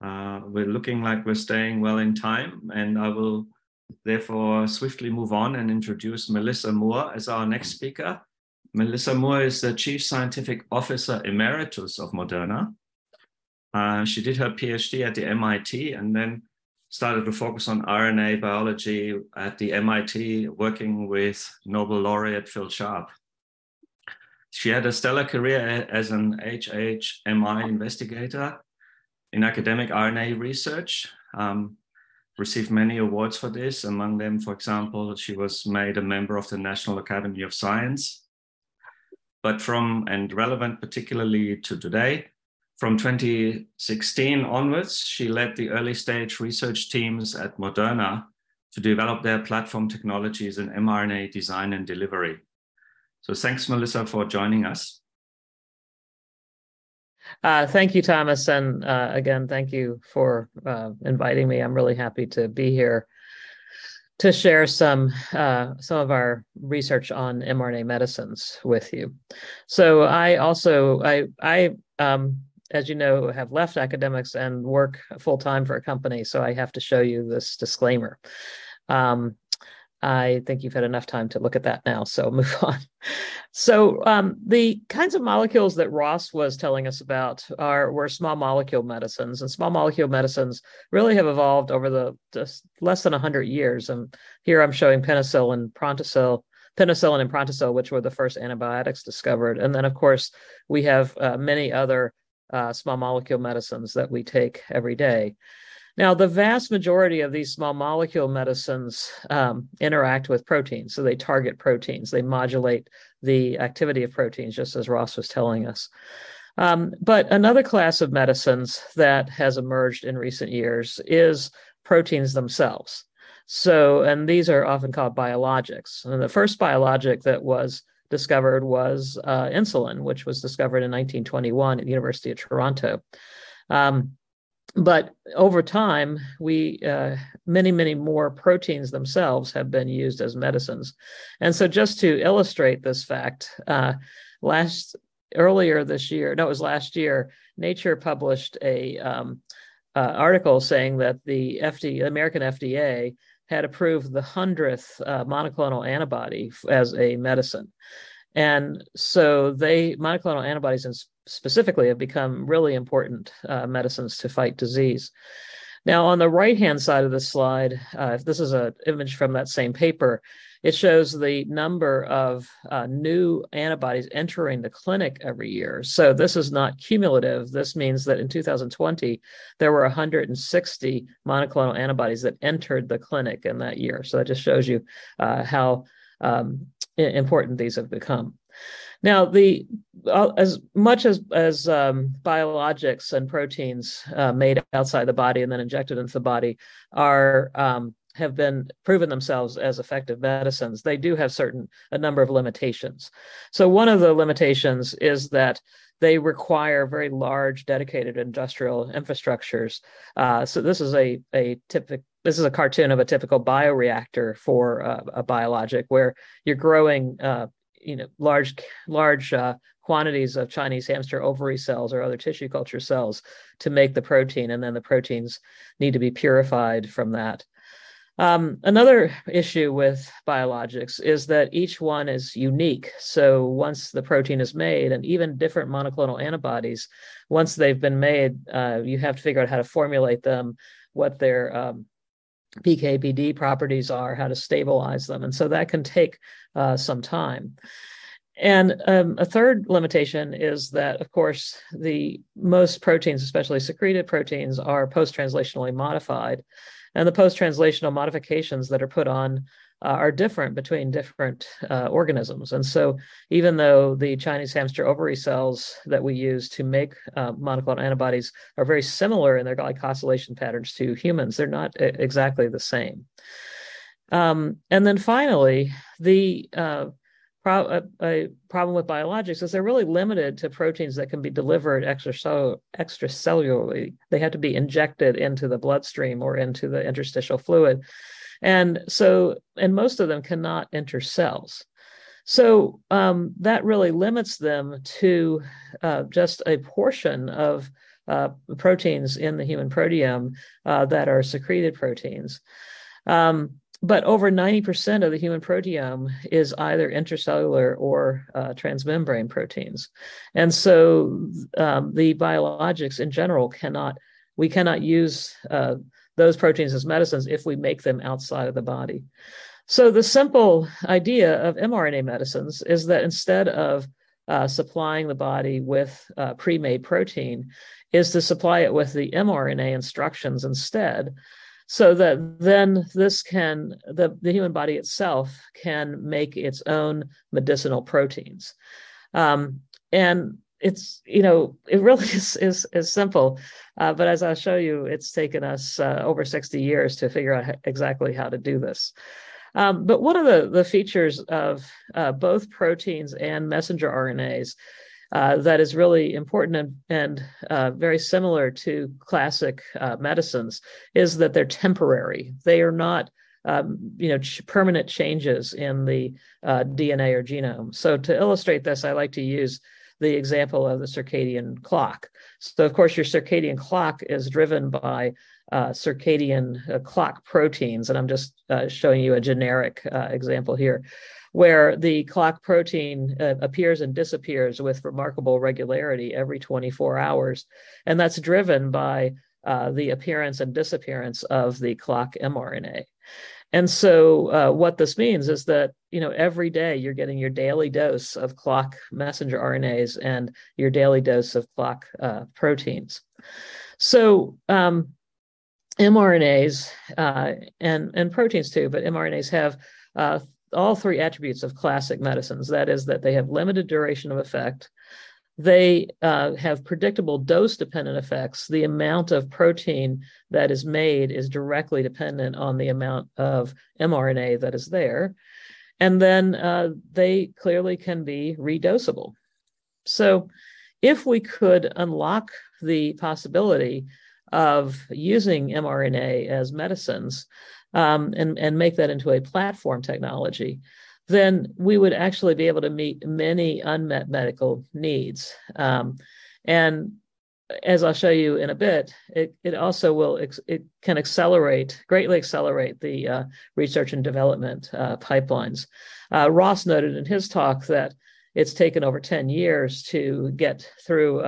We're looking like we're staying well in time, and I will therefore swiftly move on and introduce Melissa Moore as our next speaker. Melissa Moore is the Chief Scientific Officer Emeritus of Moderna. She did her PhD at the MIT and then started to focus on RNA biology at the MIT, working with Nobel laureate Phil Sharp. She had a stellar career as an HHMI investigator in academic RNA research, received many awards for this. Among them, for example, she was made a member of the National Academy of Science. And relevant particularly to today, from 2016 onwards, she led the early stage research teams at Moderna to develop their platform technologies in mRNA design and delivery. So thanks, Melissa, for joining us. Thank you, Thomas. And again, thank you for inviting me. I'm really happy to be here to share some of our research on mRNA medicines with you. So I as you know, have left academics and work full-time for a company. So I have to show you this disclaimer. I think you've had enough time to look at that now, so move on. So the kinds of molecules that Ross was telling us about were small molecule medicines, and small molecule medicines really have evolved over just less than 100 years. And here I'm showing penicillin and prontosil, which were the first antibiotics discovered. And then, of course, we have many other small molecule medicines that we take every day. Now, the vast majority of these small molecule medicines interact with proteins. So they target proteins. They modulate the activity of proteins, just as Ross was telling us. But another class of medicines that has emerged in recent years is proteins themselves. And these are often called biologics. And the first biologic that was discovered was insulin, which was discovered in 1921 at the University of Toronto. But over time, many more proteins themselves have been used as medicines. And so just to illustrate this fact, last year, Nature published a article saying that the American FDA had approved the 100th monoclonal antibody as a medicine. And so monoclonal antibodies specifically have become really important medicines to fight disease. Now, on the right-hand side of this slide, this is an image from that same paper. It shows the number of new antibodies entering the clinic every year. So this is not cumulative. This means that in 2020, there were 160 monoclonal antibodies that entered the clinic in that year. So that just shows you how important these have become. Now, as much as biologics and proteins made outside the body and then injected into the body have been proven themselves as effective medicines, they do have a number of limitations. So one of the limitations is that they require very large, dedicated industrial infrastructures. So this is this is a cartoon of a typical bioreactor for a biologic, where you're growing large quantities of Chinese hamster ovary cells or other tissue culture cells to make the protein, and then the proteins need to be purified from that. Another issue with biologics is that each one is unique. So once the protein is made, and even different monoclonal antibodies, once they've been made, you have to figure out how to formulate them, what their PK/PD properties are, how to stabilize them. And so that can take some time. And a third limitation is that, of course, most proteins, especially secreted proteins, are post-translationally modified. And the post-translational modifications that are put on are different between different organisms. And so even though the Chinese hamster ovary cells that we use to make monoclonal antibodies are very similar in their glycosylation patterns to humans, they're not exactly the same. And then finally, a problem with biologics is they're really limited to proteins that can be delivered extracellularly. They have to be injected into the bloodstream or into the interstitial fluid. And most of them cannot enter cells. So that really limits them to just a portion of proteins in the human proteome that are secreted proteins. But over 90% of the human proteome is either intracellular or transmembrane proteins. And so the biologics in general we cannot use those proteins as medicines if we make them outside of the body. So the simple idea of mRNA medicines is that instead of supplying the body with pre-made protein, is to supply it with the mRNA instructions instead, so that then the human body itself can make its own medicinal proteins. And it's, it really is simple, but as I'll show you, it's taken us over 60 years to figure out exactly how to do this. But one of the features of both proteins and messenger RNAs that is really important and very similar to classic medicines is that they're temporary. They are not permanent changes in the DNA or genome. So to illustrate this, I like to use the example of the circadian clock. So of course, your circadian clock is driven by circadian clock proteins, and I'm just showing you a generic example here, where the clock protein appears and disappears with remarkable regularity every 24 hours, and that's driven by the appearance and disappearance of the clock mRNA. And so what this means is that, every day you're getting your daily dose of clock messenger RNAs and your daily dose of clock proteins. So mRNAs and proteins too, but mRNAs have all three attributes of classic medicines. That is that they have limited duration of effect. They have predictable dose-dependent effects. The amount of protein that is made is directly dependent on the amount of mRNA that is there. And then they clearly can be redosable. So if we could unlock the possibility of using mRNA as medicines and make that into a platform technology, then we would actually be able to meet many unmet medical needs. And as I'll show you in a bit, it also it can greatly accelerate the research and development pipelines. Ross noted in his talk that it's taken over 10 years to get through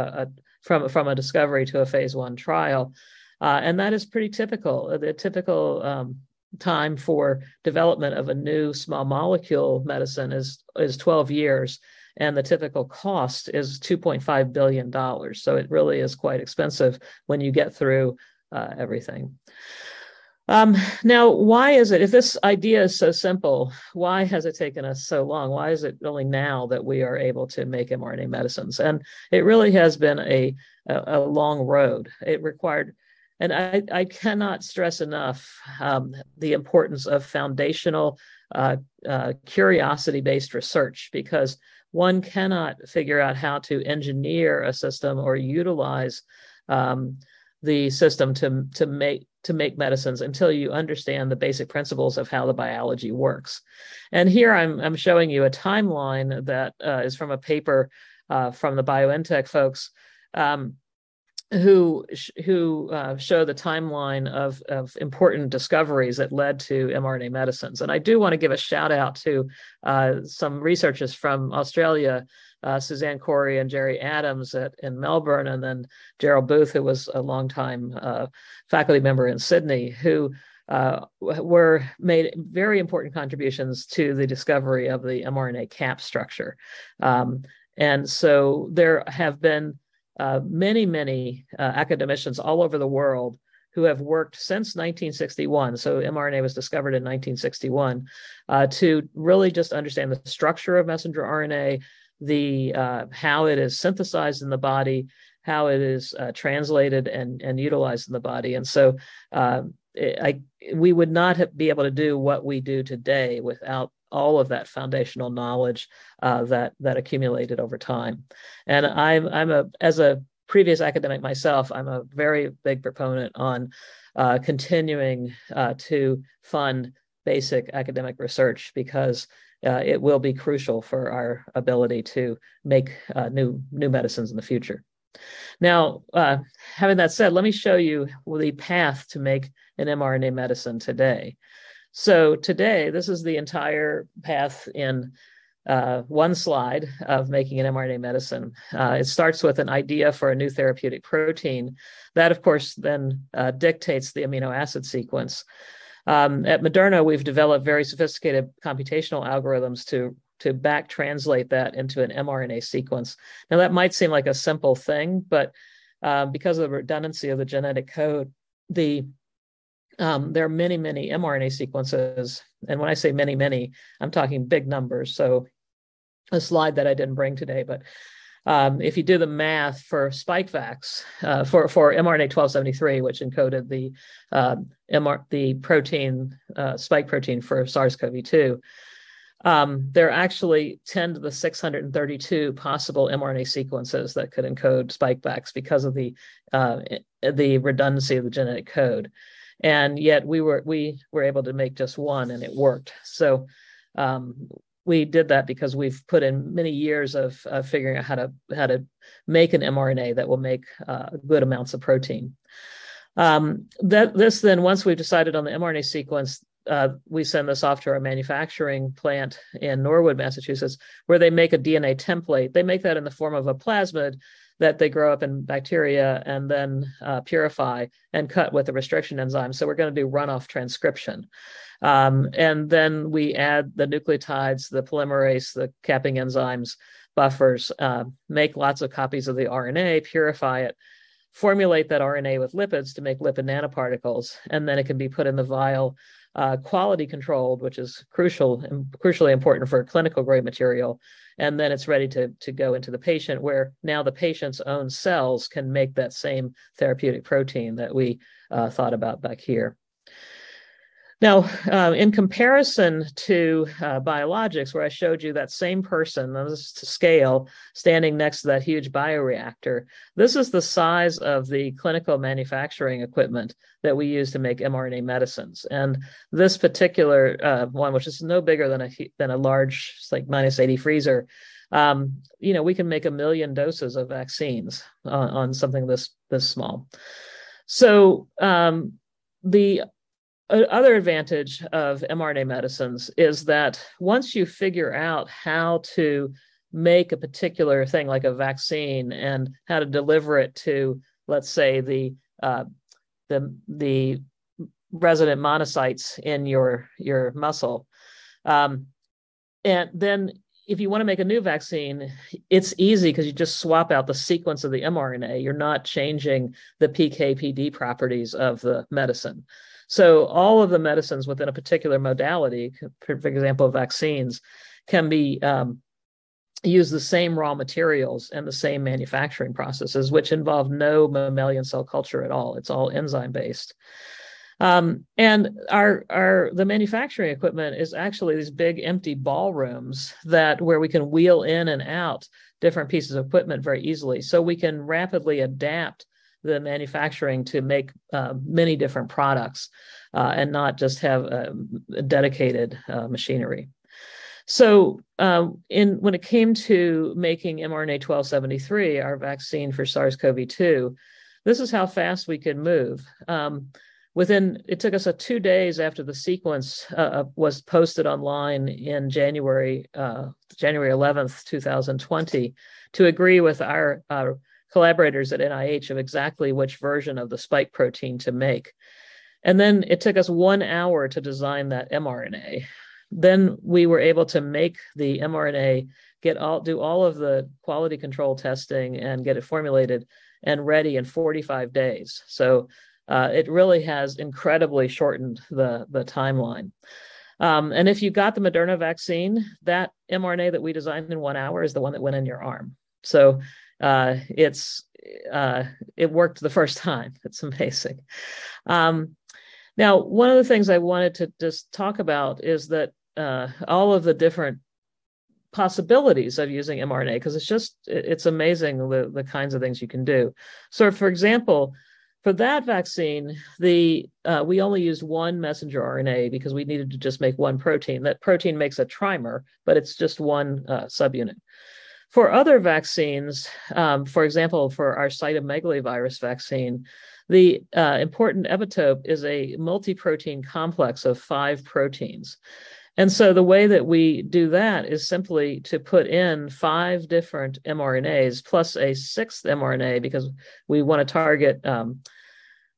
from a discovery to a phase 1 trial. And that is pretty typical. The typical time for development of a new small molecule medicine is 12 years, and the typical cost is $2.5 billion. So it really is quite expensive when you get through everything. Now, why is it, if this idea is so simple, why has it taken us so long? Why is it only now that we are able to make mRNA medicines? And it really has been a long road. It required, and I cannot stress enough the importance of foundational curiosity-based research, because one cannot figure out how to engineer a system or utilize the system to make medicines until you understand the basic principles of how the biology works. And here I'm showing you a timeline that is from a paper from the BioNTech folks who show the timeline of important discoveries that led to mRNA medicines. And I do want to give a shout out to some researchers from Australia, Suzanne Corey and Jerry Adams in Melbourne, and then Gerald Booth, who was a longtime faculty member in Sydney, who made very important contributions to the discovery of the mRNA cap structure. And so there have been many academicians all over the world who have worked since 1961. So mRNA was discovered in 1961 to really just understand the structure of messenger RNA, how it is synthesized in the body, how it is translated and utilized in the body. And so we would not be able to do what we do today without all of that foundational knowledge that accumulated over time. And as a previous academic myself, I'm a very big proponent on continuing to fund basic academic research, because it will be crucial for our ability to make new medicines in the future. Now, having that said, let me show you the path to make an mRNA medicine today. So today, this is the entire path in one slide of making an mRNA medicine. It starts with an idea for a new therapeutic protein. That, of course, then dictates the amino acid sequence. At Moderna, we've developed very sophisticated computational algorithms to back translate that into an mRNA sequence. Now, that might seem like a simple thing, but because of the redundancy of the genetic code, there are many, many mRNA sequences. And when I say many, many, I'm talking big numbers. So a slide that I didn't bring today, but if you do the math for Spikevax, for mRNA 1273, which encoded the protein, spike protein for SARS-CoV-2, there are actually 10 to the 632 possible mRNA sequences that could encode Spikevax because of the redundancy of the genetic code. And yet we were able to make just one, and it worked. So we did that because we've put in many years of figuring out how to make an mRNA that will make good amounts of protein. Then, once we've decided on the mRNA sequence, we send this off to our manufacturing plant in Norwood, Massachusetts, where they make a DNA template. They make that in the form of a plasmid that they grow up in bacteria and then purify and cut with a restriction enzyme. So we're going to do runoff transcription. And then we add the nucleotides, the polymerase, the capping enzymes, buffers, make lots of copies of the RNA, purify it, formulate that RNA with lipids to make lipid nanoparticles, and then it can be put in the vial, quality controlled, which is crucially important for clinical grade material. And then it's ready to go into the patient, where now the patient's own cells can make that same therapeutic protein that we thought about back here. Now, in comparison to biologics, where I showed you that same person, this is to scale, standing next to that huge bioreactor, this is the size of the clinical manufacturing equipment that we use to make mRNA medicines. And this particular one, which is no bigger than a large, like -80 freezer, we can make 1 million doses of vaccines on something this small. So the other advantage of mRNA medicines is that once you figure out how to make a particular thing like a vaccine and how to deliver it to, let's say, the resident monocytes in your muscle, and then if you want to make a new vaccine, it's easy because you just swap out the sequence of the mRNA. You're not changing the PK/PD properties of the medicine. So all of the medicines within a particular modality, for example, vaccines, can be use the same raw materials and the same manufacturing processes, which involve no mammalian cell culture at all. It's all enzyme based. And the manufacturing equipment is actually these big empty ballrooms where we can wheel in and out different pieces of equipment very easily. So we can rapidly adapt the manufacturing to make many different products and not just have dedicated machinery. So when it came to making mRNA 1273, our vaccine for SARS-CoV-2, this is how fast we could move. It took us 2 days after the sequence was posted online in January 11th, 2020, to agree with our collaborators at NIH of exactly which version of the spike protein to make. And then it took us 1 hour to design that mRNA. Then we were able to make the mRNA, do all of the quality control testing and get it formulated and ready in 45 days. So it really has incredibly shortened the timeline. And if you got the Moderna vaccine, that mRNA that we designed in 1 hour is the one that went in your arm. So it worked the first time. It's amazing. Now, one of the things I wanted to just talk about is that all of the different possibilities of using mRNA, because it's amazing the kinds of things you can do. So, for example, for that vaccine, we only used one messenger RNA because we needed to just make one protein. That protein makes a trimer, but it's just one subunit. For other vaccines, for example, for our cytomegalovirus vaccine, the important epitope is a multi-protein complex of 5 proteins. And so the way that we do that is simply to put in 5 different mRNAs plus a 6th mRNA, because we want to target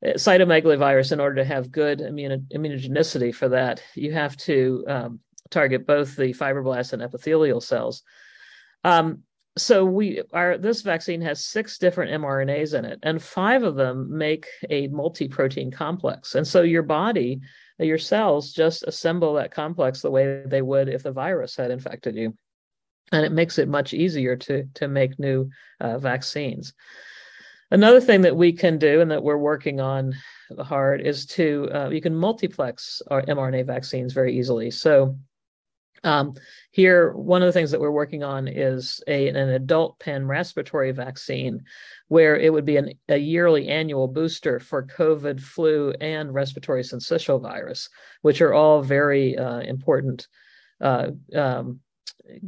cytomegalovirus. In order to have good immunogenicity for that, you have to target both the fibroblasts and epithelial cells. So this vaccine has 6 different mRNAs in it, and 5 of them make a multi-protein complex. And so your cells just assemble that complex the way they would if the virus had infected you. And it makes it much easier to make new vaccines. Another thing that we can do, and that we're working on hard, is you can multiplex our mRNA vaccines very easily. So here, one of the things that we're working on is an adult pan-respiratory vaccine, where it would be a yearly annual booster for COVID, flu, and respiratory syncytial virus, which are all very important,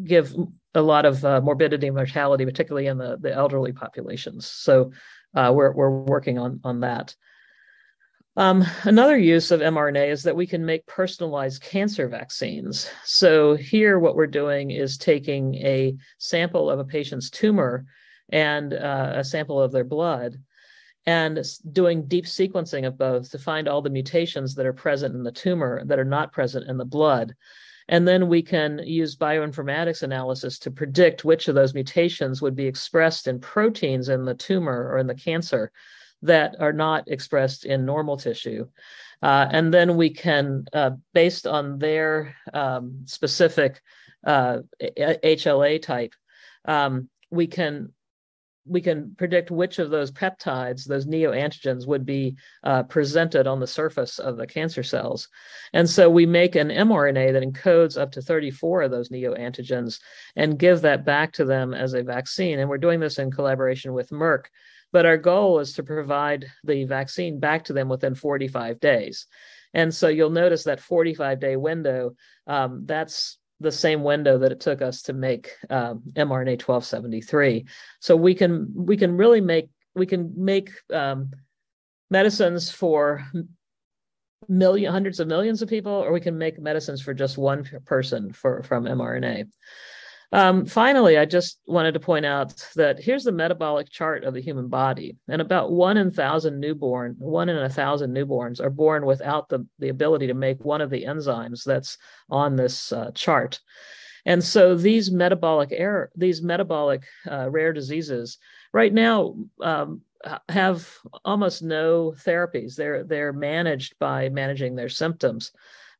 give a lot of morbidity and mortality, particularly in the elderly populations. So we're working on that. Another use of mRNA is that we can make personalized cancer vaccines. So here what we're doing is taking a sample of a patient's tumor and a sample of their blood, and doing deep sequencing of both to find all the mutations that are present in the tumor that are not present in the blood. And then we can use bioinformatics analysis to predict which of those mutations would be expressed in proteins in the tumor or in the cancer that are not expressed in normal tissue. And then we can, based on their specific HLA type, we can predict which of those peptides, those neoantigens, would be presented on the surface of the cancer cells. And so we make an mRNA that encodes up to 34 of those neoantigens and give that back to them as a vaccine. And we're doing this in collaboration with Merck. But our goal is to provide the vaccine back to them within 45 days. And so you'll notice that 45-day window, that's the same window that it took us to make mRNA 1273. So we can really make medicines for hundreds of millions of people, or we can make medicines for just one person from mRNA. Finally, I just wanted to point out that here's the metabolic chart of the human body, and about 1 in 1,000 newborns are born without the ability to make one of the enzymes that's on this chart. And so these metabolic rare diseases right now have almost no therapies. They're managed by managing their symptoms.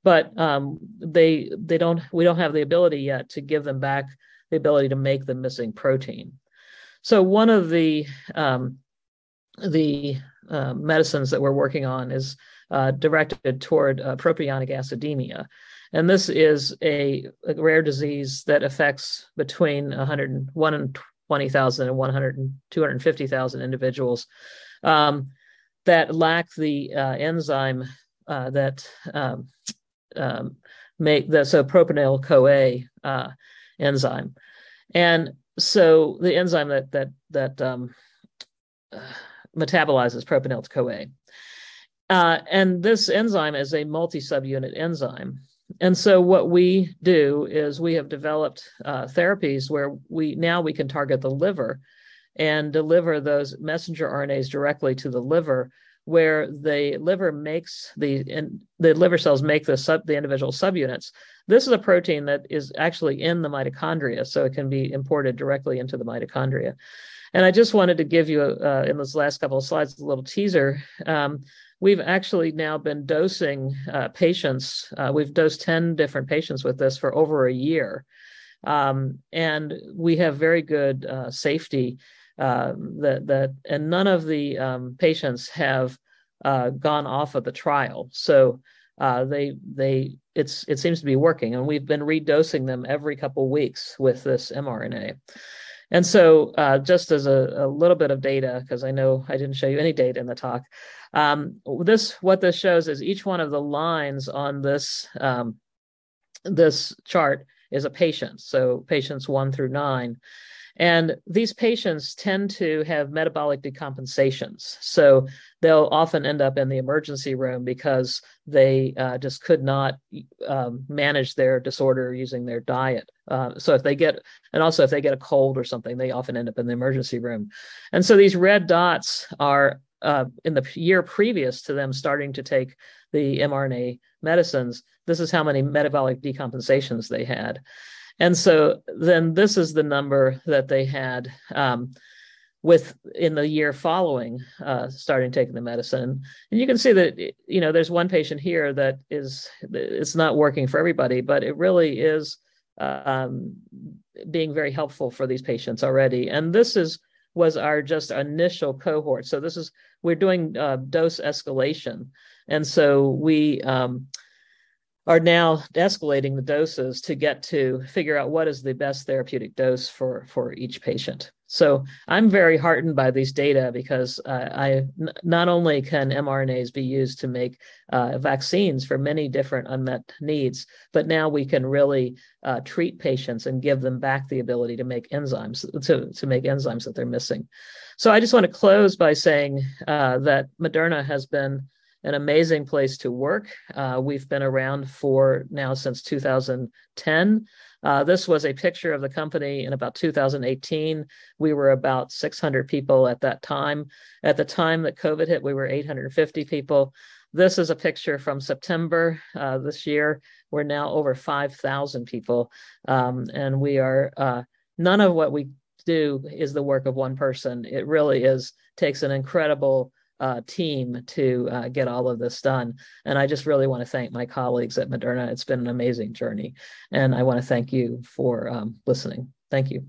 But we don't have the ability yet to give them back the ability to make the missing protein. So one of the medicines that we're working on is directed toward propionic acidemia. And this is a rare disease that affects between 1 in 20,000 and 250,000 individuals that lack the enzyme that propionyl-CoA enzyme. And so the enzyme that metabolizes propionyl-CoA. And this enzyme is a multi-subunit enzyme. And so what we do is we have developed therapies where we can target the liver and deliver those messenger RNAs directly to the liver, where the liver makes the liver cells make the individual subunits. This is a protein that is actually in the mitochondria, so it can be imported directly into the mitochondria. And I just wanted to give you, in this last couple of slides, a little teaser. We've actually now been dosing patients. We've dosed 10 different patients with this for over a year. And we have very good safety. And none of the patients have gone off of the trial. So it seems to be working, and we've been redosing them every couple of weeks with this mRNA. And so just as a little bit of data, because I know I didn't show you any data in the talk, what this shows is each one of the lines on this this chart is a patient. So patients 1 through 9. And these patients tend to have metabolic decompensations. So they'll often end up in the emergency room because they just could not manage their disorder using their diet. So if they get a cold or something, they often end up in the emergency room. And so these red dots are in the year previous to them starting to take the mRNA medicines. This is how many metabolic decompensations they had. And so then this is the number that they had in the year following starting taking the medicine. And you can see that, there's one patient here that it's not working for everybody, but it really is being very helpful for these patients already. And this was our just initial cohort. So we're doing dose escalation. And so we are now escalating the doses to figure out what is the best therapeutic dose for each patient. So I'm very heartened by these data because not only can mRNAs be used to make vaccines for many different unmet needs, but now we can really treat patients and give them back the ability to make enzymes, to make enzymes that they're missing. So I just want to close by saying that Moderna has been an amazing place to work. We've been around since 2010. This was a picture of the company in about 2018. We were about 600 people at that time. At the time that COVID hit, we were 850 people. This is a picture from September this year. We're now over 5,000 people. And we are, none of what we do is the work of one person. It really takes an incredible team to get all of this done. And I just really want to thank my colleagues at Moderna. It's been an amazing journey. And I want to thank you for listening. Thank you.